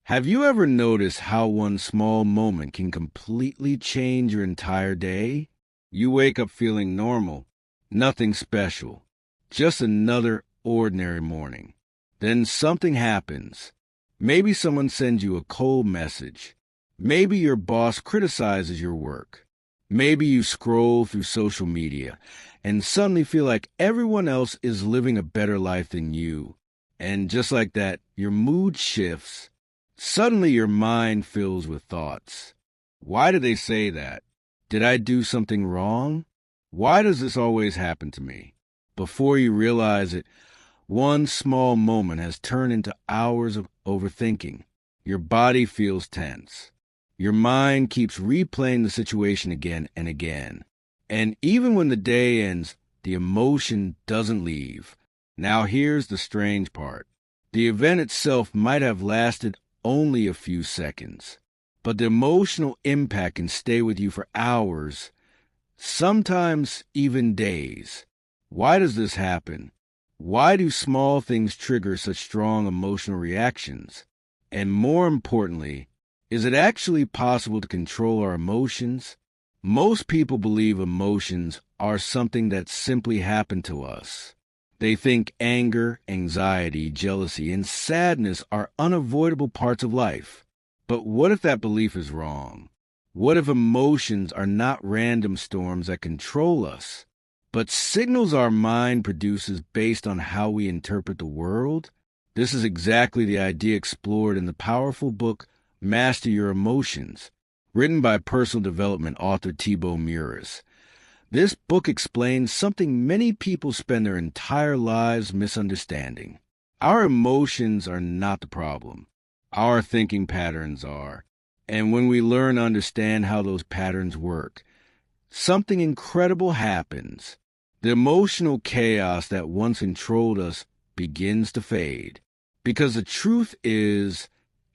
Have you ever noticed how one small moment can completely change your entire day? You wake up feeling normal, nothing special, just another ordinary morning. Then something happens. Maybe someone sends you a cold message. Maybe your boss criticizes your work. Maybe you scroll through social media and suddenly feel like everyone else is living a better life than you. And just like that, your mood shifts. Suddenly your mind fills with thoughts. Why do they say that? Did I do something wrong? Why does this always happen to me? Before you realize it, one small moment has turned into hours of overthinking. Your body feels tense. Your mind keeps replaying the situation again and again. And even when the day ends, the emotion doesn't leave. Now here's the strange part. The event itself might have lasted only a few seconds, but the emotional impact can stay with you for hours, sometimes even days. Why does this happen? Why do small things trigger such strong emotional reactions? And more importantly, is it actually possible to control our emotions? Most people believe emotions are something that simply happen to us. They think anger, anxiety, jealousy, and sadness are unavoidable parts of life. But what if that belief is wrong? What if emotions are not random storms that control us, but signals our mind produces based on how we interpret the world? This is exactly the idea explored in the powerful book Master Your Emotions, written by personal development author Thibaut Meurisse. This book explains something many people spend their entire lives misunderstanding. Our emotions are not the problem. Our thinking patterns are. And when we learn to understand how those patterns work, something incredible happens. The emotional chaos that once controlled us begins to fade. Because the truth is,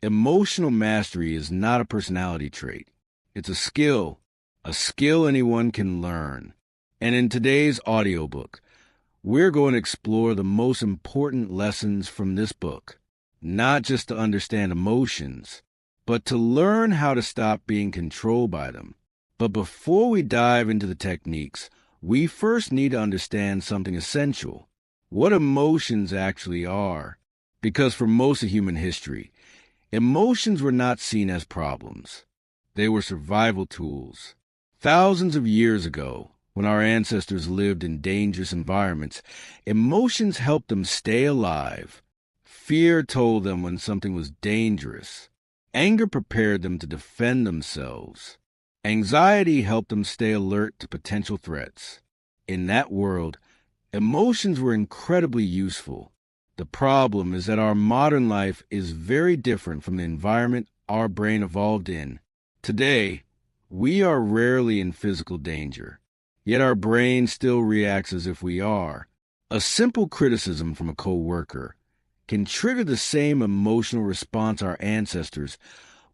emotional mastery is not a personality trait. It's a skill anyone can learn. And in today's audiobook, we're going to explore the most important lessons from this book, not just to understand emotions, but to learn how to stop being controlled by them. But before we dive into the techniques, we first need to understand something essential: what emotions actually are. Because for most of human history, emotions were not seen as problems. They were survival tools. Thousands of years ago, when our ancestors lived in dangerous environments, emotions helped them stay alive. Fear told them when something was dangerous. Anger prepared them to defend themselves. Anxiety helped them stay alert to potential threats. In that world, emotions were incredibly useful. The problem is that our modern life is very different from the environment our brain evolved in. Today, we are rarely in physical danger, yet our brain still reacts as if we are. A simple criticism from a coworker can trigger the same emotional response our ancestors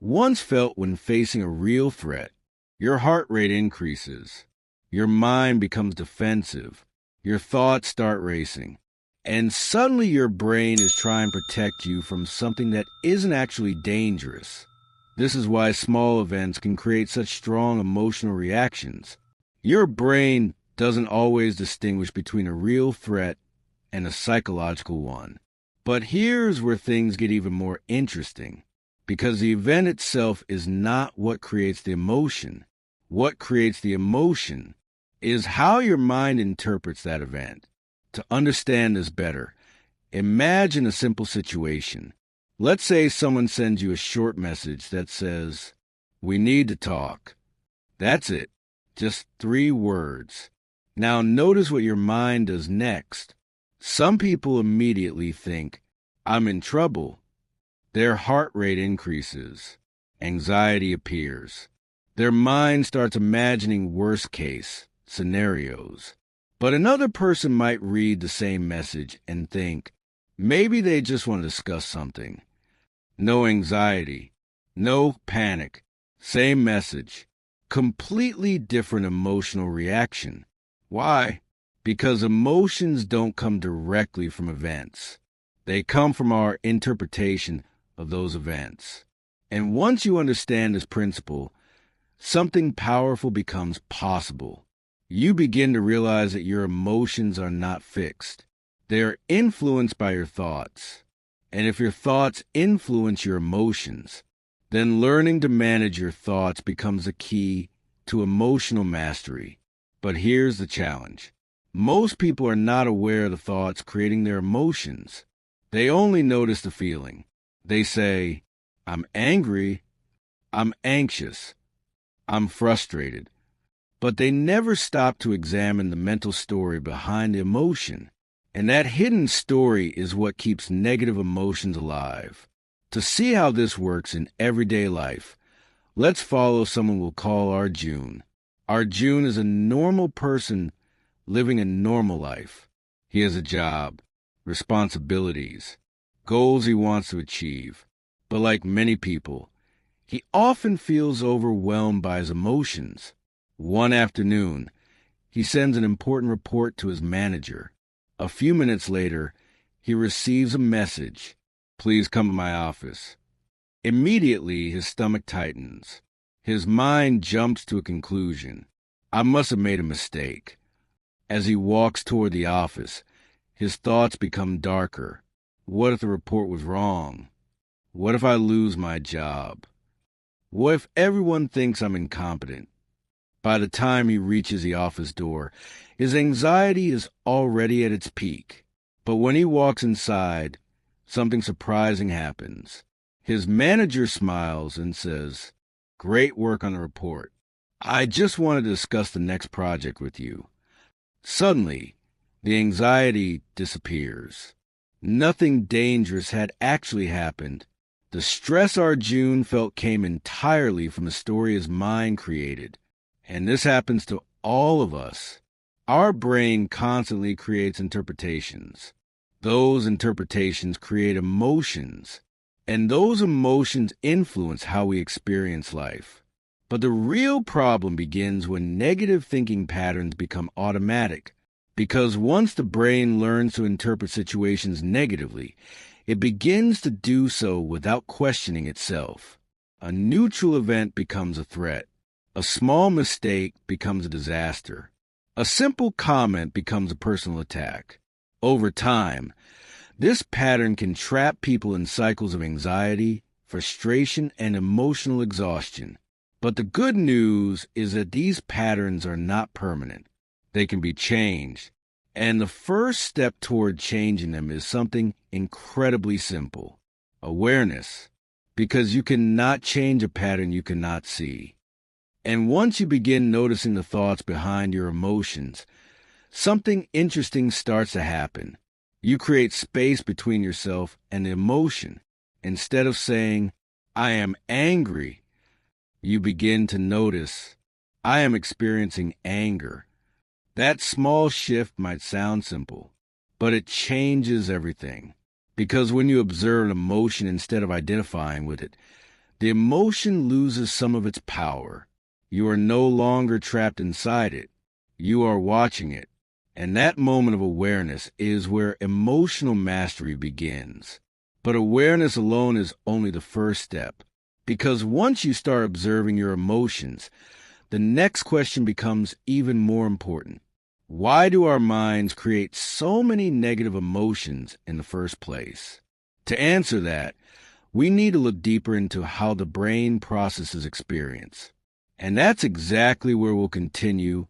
once felt when facing a real threat. Your heart rate increases. Your mind becomes defensive. Your thoughts start racing. And suddenly your brain is trying to protect you from something that isn't actually dangerous. This is why small events can create such strong emotional reactions. Your brain doesn't always distinguish between a real threat and a psychological one. But here's where things get even more interesting, because the event itself is not what creates the emotion. What creates the emotion is how your mind interprets that event. To understand this better, imagine a simple situation. Let's say someone sends you a short message that says, "We need to talk." That's it. Just 3 words. Now notice what your mind does next. Some people immediately think, "I'm in trouble." Their heart rate increases. Anxiety appears. Their mind starts imagining worst-case scenarios. But another person might read the same message and think, maybe they just want to discuss something. No anxiety, no panic, same message, completely different emotional reaction. Why? Because emotions don't come directly from events. They come from our interpretation of those events. And once you understand this principle, something powerful becomes possible. You begin to realize that your emotions are not fixed. They are influenced by your thoughts. And if your thoughts influence your emotions, then learning to manage your thoughts becomes the key to emotional mastery. But here's the challenge. Most people are not aware of the thoughts creating their emotions. They only notice the feeling. They say, I'm angry, I'm anxious, I'm frustrated. But they never stop to examine the mental story behind the emotion. And that hidden story is what keeps negative emotions alive. To see how this works in everyday life, let's follow someone we'll call Arjun. Arjun is a normal person living a normal life. He has a job, responsibilities, goals he wants to achieve. But like many people, he often feels overwhelmed by his emotions. One afternoon, he sends an important report to his manager. A few minutes later, he receives a message. Please come to my office. Immediately, his stomach tightens. His mind jumps to a conclusion. I must have made a mistake. As he walks toward the office, his thoughts become darker. What if the report was wrong? What if I lose my job? What if everyone thinks I'm incompetent? By the time he reaches the office door, his anxiety is already at its peak. But when he walks inside, something surprising happens. His manager smiles and says, "Great work on the report. I just want to discuss the next project with you." Suddenly, the anxiety disappears. Nothing dangerous had actually happened. The stress Arjun felt came entirely from the story his mind created. And this happens to all of us. Our brain constantly creates interpretations. Those interpretations create emotions, and those emotions influence how we experience life. But the real problem begins when negative thinking patterns become automatic, because once the brain learns to interpret situations negatively, it begins to do so without questioning itself. A neutral event becomes a threat. A small mistake becomes a disaster. A simple comment becomes a personal attack. Over time, this pattern can trap people in cycles of anxiety, frustration, and emotional exhaustion. But the good news is that these patterns are not permanent. They can be changed. And the first step toward changing them is something incredibly simple: awareness. Because you cannot change a pattern you cannot see. And once you begin noticing the thoughts behind your emotions, something interesting starts to happen. You create space between yourself and the emotion. Instead of saying, I am angry, you begin to notice, I am experiencing anger. That small shift might sound simple, but it changes everything. Because when you observe an emotion instead of identifying with it, the emotion loses some of its power. You are no longer trapped inside it. You are watching it. And that moment of awareness is where emotional mastery begins. But awareness alone is only the first step. Because once you start observing your emotions, the next question becomes even more important. Why do our minds create so many negative emotions in the first place? To answer that, we need to look deeper into how the brain processes experience. And that's exactly where we'll continue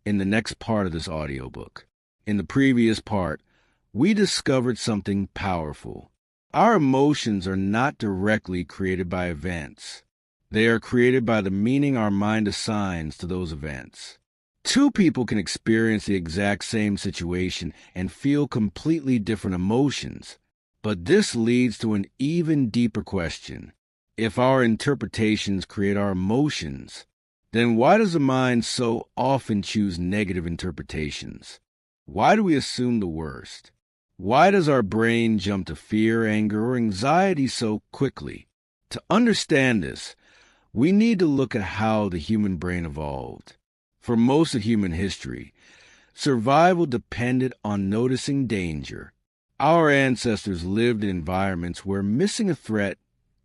in the next part of this audiobook. In the previous part, we discovered something powerful. Our emotions are not directly created by events. They are created by the meaning our mind assigns to those events. Two people can experience the exact same situation and feel completely different emotions. But this leads to an even deeper question. If our interpretations create our emotions, then why does the mind so often choose negative interpretations? Why do we assume the worst? Why does our brain jump to fear, anger, or anxiety so quickly? To understand this, we need to look at how the human brain evolved. For most of human history, survival depended on noticing danger. Our ancestors lived in environments where missing a threat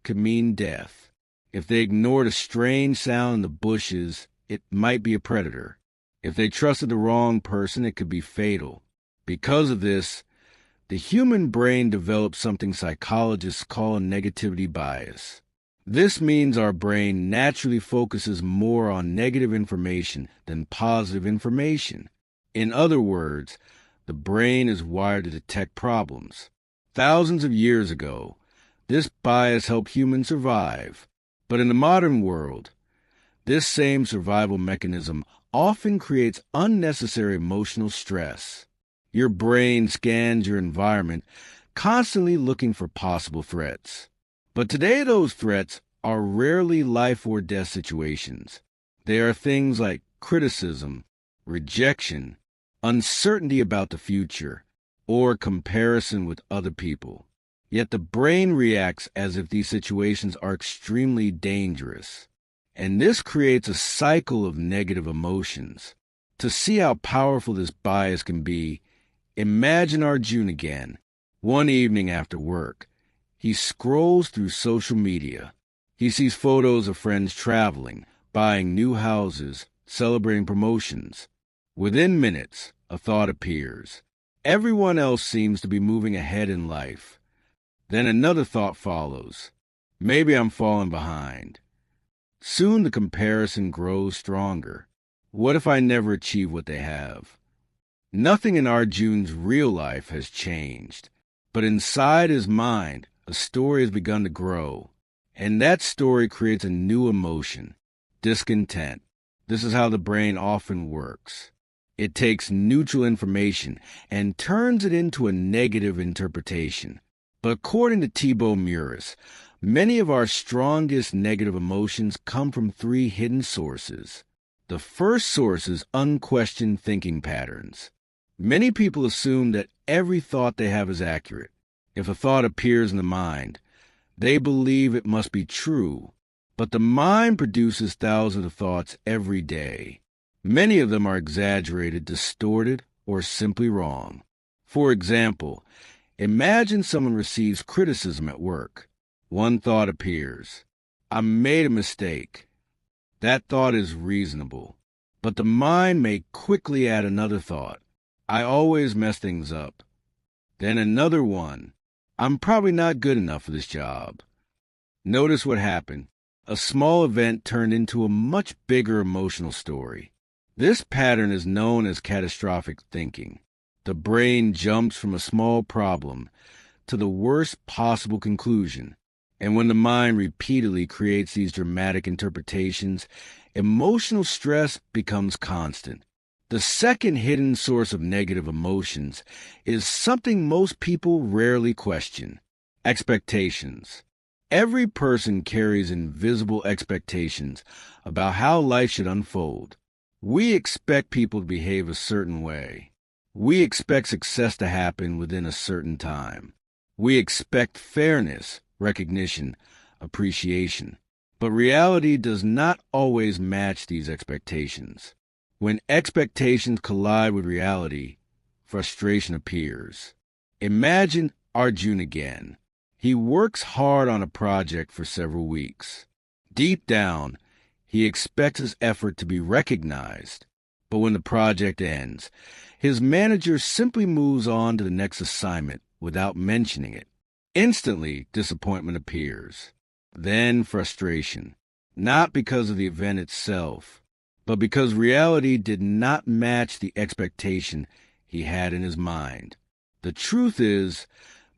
could mean death. If they ignored a strange sound in the bushes, it might be a predator. If they trusted the wrong person, it could be fatal. Because of this, the human brain develops something psychologists call a negativity bias. This means our brain naturally focuses more on negative information than positive information. In other words, the brain is wired to detect problems. Thousands of years ago, this bias helped humans survive. But in the modern world, this same survival mechanism often creates unnecessary emotional stress. Your brain scans your environment, constantly looking for possible threats. But today those threats are rarely life or death situations. They are things like criticism, rejection, uncertainty about the future, or comparison with other people. Yet the brain reacts as if these situations are extremely dangerous. And this creates a cycle of negative emotions. To see how powerful this bias can be, imagine Arjun again. One evening after work, he scrolls through social media. He sees photos of friends traveling, buying new houses, celebrating promotions. Within minutes, a thought appears. Everyone else seems to be moving ahead in life. Then another thought follows. Maybe I'm falling behind. Soon the comparison grows stronger. What if I never achieve what they have? Nothing in Arjun's real life has changed, but inside his mind, a story has begun to grow, and that story creates a new emotion, discontent. This is how the brain often works. It takes neutral information and turns it into a negative interpretation. But according to Thibaut Meurisse, many of our strongest negative emotions come from three hidden sources. The first source is unquestioned thinking patterns. Many people assume that every thought they have is accurate. If a thought appears in the mind, they believe it must be true. But the mind produces thousands of thoughts every day. Many of them are exaggerated, distorted, or simply wrong. For example, imagine someone receives criticism at work. One thought appears. I made a mistake. That thought is reasonable. But the mind may quickly add another thought. I always mess things up. Then another one. I'm probably not good enough for this job. Notice what happened. A small event turned into a much bigger emotional story. This pattern is known as catastrophic thinking. The brain jumps from a small problem to the worst possible conclusion. And when the mind repeatedly creates these dramatic interpretations, emotional stress becomes constant. The second hidden source of negative emotions is something most people rarely question: expectations. Every person carries invisible expectations about how life should unfold. We expect people to behave a certain way. We expect success to happen within a certain time. We expect fairness, recognition, appreciation. But reality does not always match these expectations. When expectations collide with reality, frustration appears. Imagine Arjun again. He works hard on a project for several weeks. Deep down, he expects his effort to be recognized. But when the project ends, his manager simply moves on to the next assignment without mentioning it. Instantly, disappointment appears. Then frustration, not because of the event itself, but because reality did not match the expectation he had in his mind. The truth is,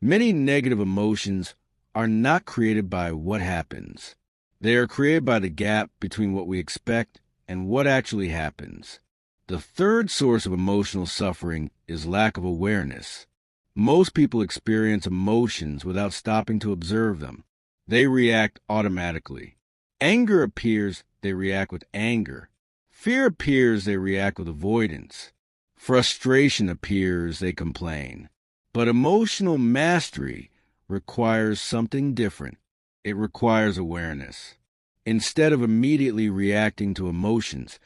many negative emotions are not created by what happens. They are created by the gap between what we expect and what actually happens. The third source of emotional suffering is lack of awareness. Most people experience emotions without stopping to observe them. They react automatically. Anger appears, they react with anger. Fear appears, they react with avoidance. Frustration appears, they complain. But emotional mastery requires something different. It requires awareness. Instead of immediately reacting to emotions,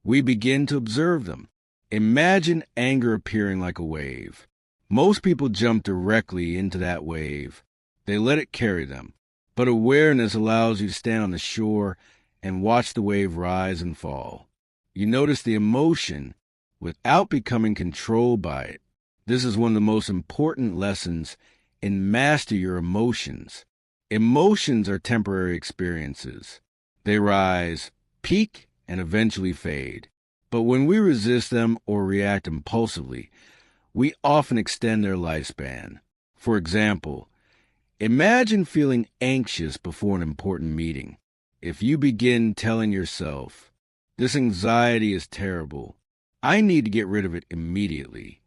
we begin to observe them. Imagine anger appearing like a wave. Most people jump directly into that wave. They let it carry them. But awareness allows you to stand on the shore and watch the wave rise and fall. You notice the emotion without becoming controlled by it. This is one of the most important lessons in Master Your Emotions. Emotions are temporary experiences. They rise, peak, and eventually fade. But when we resist them or react impulsively, we often extend their lifespan. For example, imagine feeling anxious before an important meeting. If you begin telling yourself, "This anxiety is terrible. I need to get rid of it immediately,"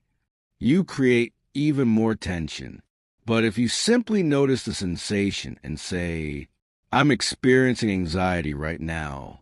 you create even more tension. But if you simply notice the sensation and say, "I'm experiencing anxiety right now,"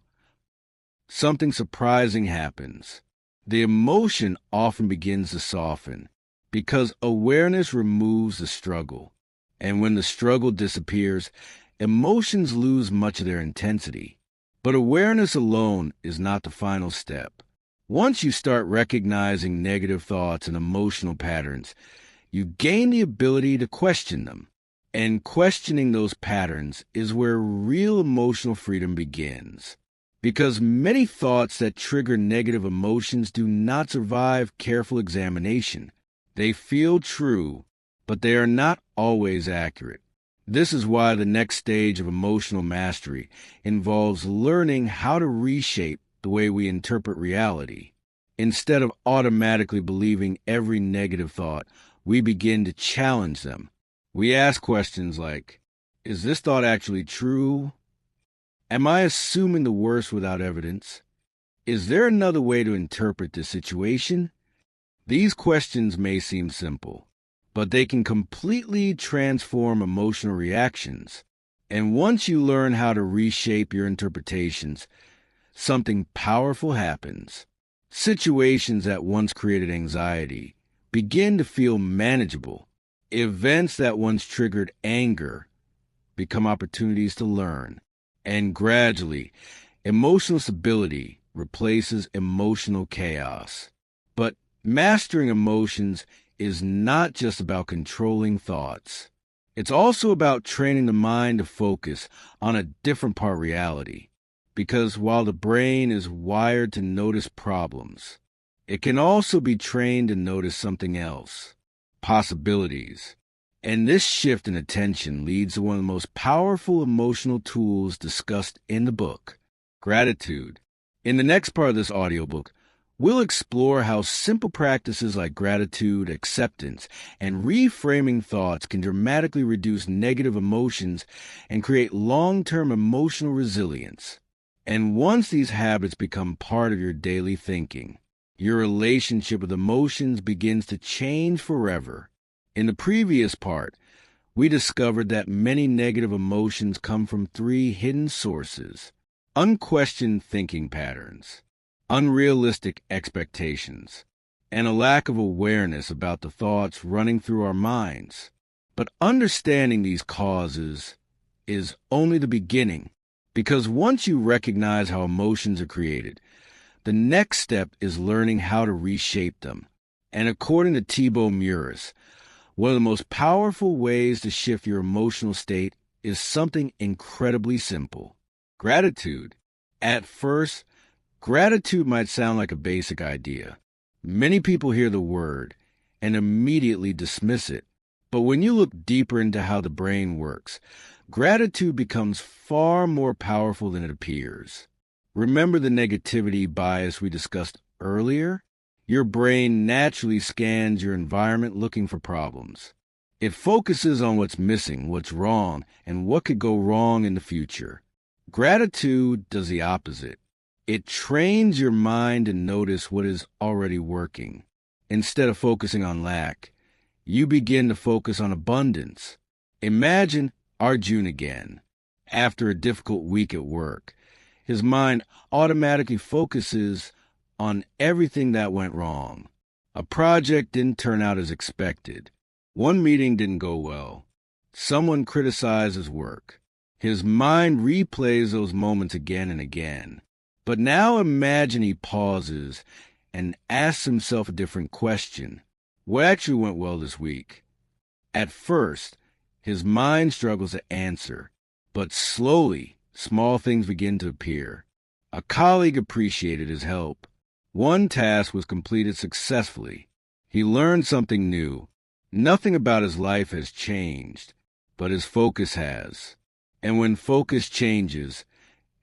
something surprising happens. The emotion often begins to soften because awareness removes the struggle. And when the struggle disappears, emotions lose much of their intensity. But awareness alone is not the final step. Once you start recognizing negative thoughts and emotional patterns, you gain the ability to question them. And questioning those patterns is where real emotional freedom begins. Because many thoughts that trigger negative emotions do not survive careful examination. They feel true, but they are not always accurate. This is why the next stage of emotional mastery involves learning how to reshape the way we interpret reality. Instead of automatically believing every negative thought, we begin to challenge them. We ask questions like, "Is this thought actually true? Am I assuming the worst without evidence? Is there another way to interpret this situation?" These questions may seem simple, but they can completely transform emotional reactions. And once you learn how to reshape your interpretations, something powerful happens. Situations that once created anxiety begin to feel manageable. Events that once triggered anger become opportunities to learn. And gradually, emotional stability replaces emotional chaos. But mastering emotions is not just about controlling thoughts. It's also about training the mind to focus on a different part of reality. Because while the brain is wired to notice problems, it can also be trained to notice something else, possibilities. And this shift in attention leads to one of the most powerful emotional tools discussed in the book, gratitude. In the next part of this audiobook, we'll explore how simple practices like gratitude, acceptance, and reframing thoughts can dramatically reduce negative emotions and create long-term emotional resilience. And once these habits become part of your daily thinking, your relationship with emotions begins to change forever. In the previous part, we discovered that many negative emotions come from 3 hidden sources: unquestioned thinking patterns, unrealistic expectations, and a lack of awareness about the thoughts running through our minds. But understanding these causes is only the beginning, because once you recognize how emotions are created, the next step is learning how to reshape them. And according to Thibaut Meurisse, one of the most powerful ways to shift your emotional state is something incredibly simple: gratitude. At first, gratitude might sound like a basic idea. Many people hear the word and immediately dismiss it. But when you look deeper into how the brain works, gratitude becomes far more powerful than it appears. Remember the negativity bias we discussed earlier? Your brain naturally scans your environment looking for problems. It focuses on what's missing, what's wrong, and what could go wrong in the future. Gratitude does the opposite. It trains your mind to notice what is already working. Instead of focusing on lack, you begin to focus on abundance. Imagine Arjun again. After a difficult week at work, his mind automatically focuses on everything that went wrong. A project didn't turn out as expected. One meeting didn't go well. Someone criticized his work. His mind replays those moments again and again. But now imagine he pauses and asks himself a different question. What actually went well this week? At first, his mind struggles to answer But slowly, small things begin to appear. A colleague appreciated his help. One task was completed successfully. He learned something new. Nothing about his life has changed, but his focus has. And when focus changes,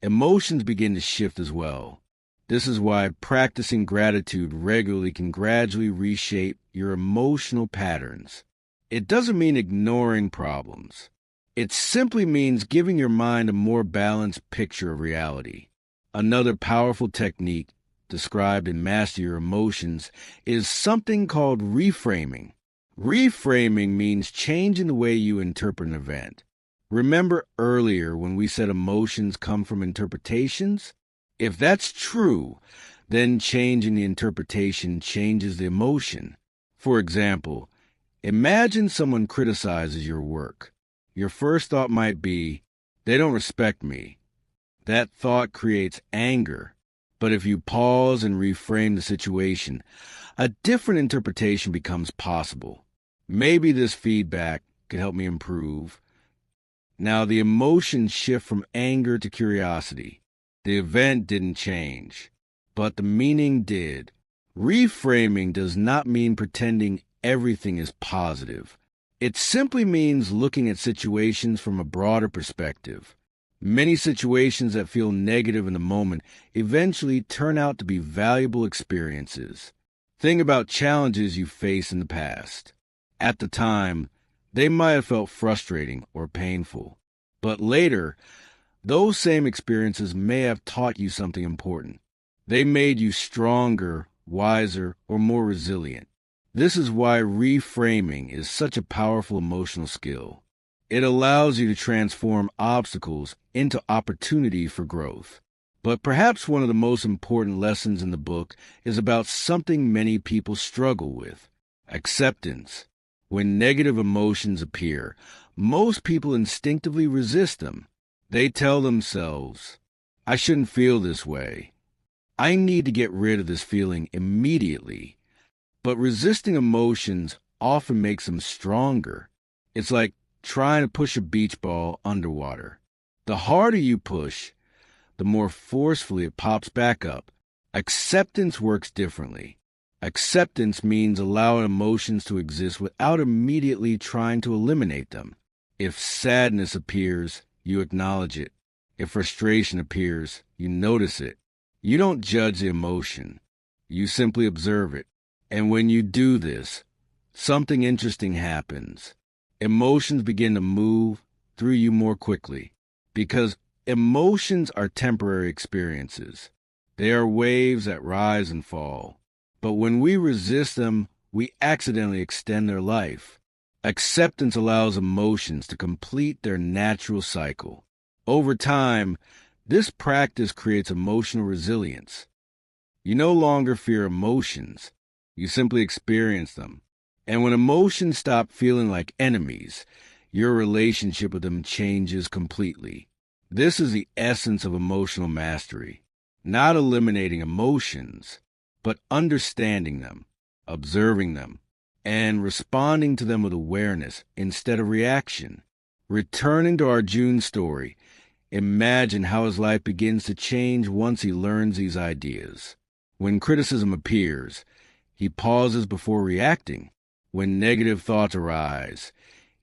emotions begin to shift as well. This is why practicing gratitude regularly can gradually reshape your emotional patterns. It doesn't mean ignoring problems. It simply means giving your mind a more balanced picture of reality. Another powerful technique described in Master Your Emotions is something called reframing. Reframing means changing the way you interpret an event. Remember earlier when we said emotions come from interpretations? If that's true, then changing the interpretation changes the emotion. For example, imagine someone criticizes your work. Your first thought might be, they don't respect me. That thought creates anger. But if you pause and reframe the situation, a different interpretation becomes possible. Maybe this feedback could help me improve. Now the emotions shift from anger to curiosity. The event didn't change, but the meaning did. Reframing does not mean pretending everything is positive. It simply means looking at situations from a broader perspective. Many situations that feel negative in the moment eventually turn out to be valuable experiences. Think about challenges you faced in the past. At the time, they might have felt frustrating or painful, but later, those same experiences may have taught you something important. They made you stronger, wiser, or more resilient. This is why reframing is such a powerful emotional skill. It allows you to transform obstacles into opportunities for growth. But perhaps one of the most important lessons in the book is about something many people struggle with: acceptance. When negative emotions appear, most people instinctively resist them. They tell themselves, I shouldn't feel this way. I need to get rid of this feeling immediately. But resisting emotions often makes them stronger. It's like trying to push a beach ball underwater. The harder you push, the more forcefully it pops back up. Acceptance works differently. Acceptance means allowing emotions to exist without immediately trying to eliminate them. If sadness appears, you acknowledge it. If frustration appears, you notice it. You don't judge the emotion. You simply observe it. And when you do this, something interesting happens. Emotions begin to move through you more quickly, because emotions are temporary experiences. They are waves that rise and fall. But when we resist them, we accidentally extend their life. Acceptance allows emotions to complete their natural cycle. Over time, this practice creates emotional resilience. You no longer fear emotions. You simply experience them. And when emotions stop feeling like enemies, your relationship with them changes completely. This is the essence of emotional mastery. Not eliminating emotions, but understanding them, observing them, and responding to them with awareness instead of reaction. Returning to our June story, imagine how his life begins to change once he learns these ideas. When criticism appears, he pauses before reacting. When negative thoughts arise,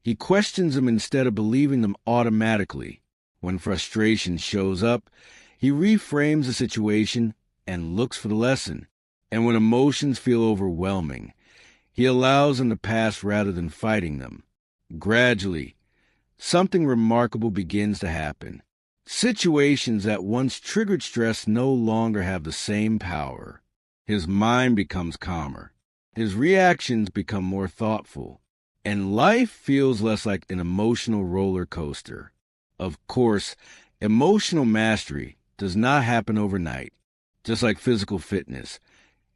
he questions them instead of believing them automatically. When frustration shows up, he reframes the situation and looks for the lesson. And when emotions feel overwhelming, he allows them to pass rather than fighting them. Gradually, something remarkable begins to happen. Situations that once triggered stress no longer have the same power. His mind becomes calmer. His reactions become more thoughtful. And life feels less like an emotional roller coaster. Of course, emotional mastery does not happen overnight. Just like physical fitness,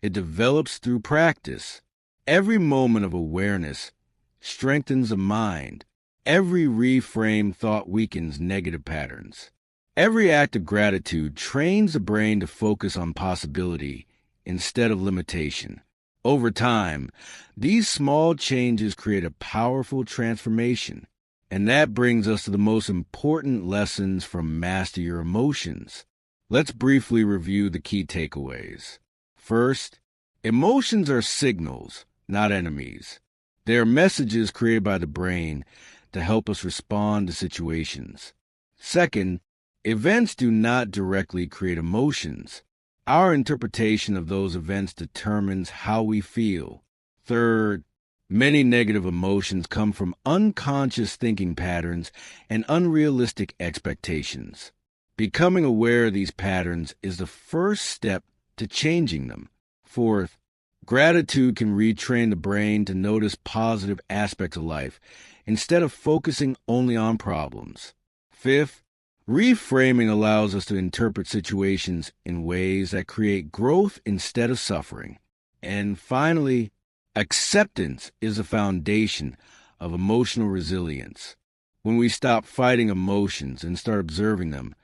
it develops through practice. Every moment of awareness strengthens the mind. Every reframed thought weakens negative patterns. Every act of gratitude trains the brain to focus on possibility instead of limitation. Over time, these small changes create a powerful transformation. And that brings us to the most important lessons from Master Your Emotions. Let's briefly review the key takeaways. First, emotions are signals, not enemies. They are messages created by the brain to help us respond to situations. Second, events do not directly create emotions. Our interpretation of those events determines how we feel. Third, many negative emotions come from unconscious thinking patterns and unrealistic expectations. Becoming aware of these patterns is the first step to changing them. Fourth, gratitude can retrain the brain to notice positive aspects of life instead of focusing only on problems. Fifth, reframing allows us to interpret situations in ways that create growth instead of suffering. And finally, acceptance is the foundation of emotional resilience. When we stop fighting emotions and start observing them,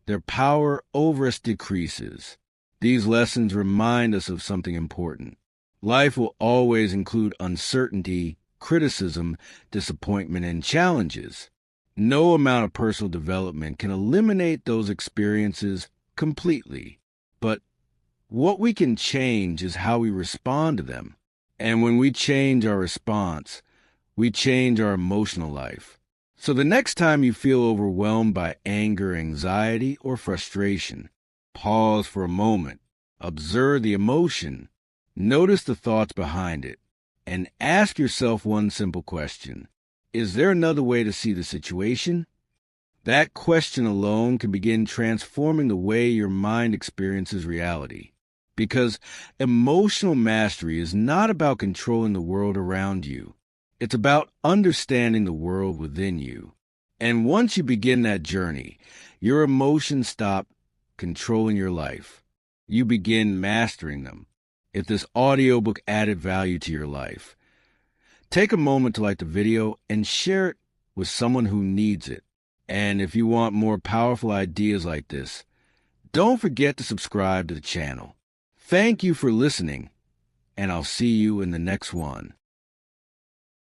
their power over us decreases. These lessons remind us of something important. Life will always include uncertainty, criticism, disappointment, and challenges. No amount of personal development can eliminate those experiences completely. But what we can change is how we respond to them. And when we change our response, we change our emotional life. So the next time you feel overwhelmed by anger, anxiety, or frustration, pause for a moment, observe the emotion, notice the thoughts behind it, and ask yourself one simple question. Is there another way to see the situation? That question alone can begin transforming the way your mind experiences reality. Because emotional mastery is not about controlling the world around you. It's about understanding the world within you. And once you begin that journey, your emotions stop controlling your life. You begin mastering them. If this audiobook added value to your life, take a moment to like the video and share it with someone who needs it. And if you want more powerful ideas like this, don't forget to subscribe to the channel. Thank you for listening, and I'll see you in the next one.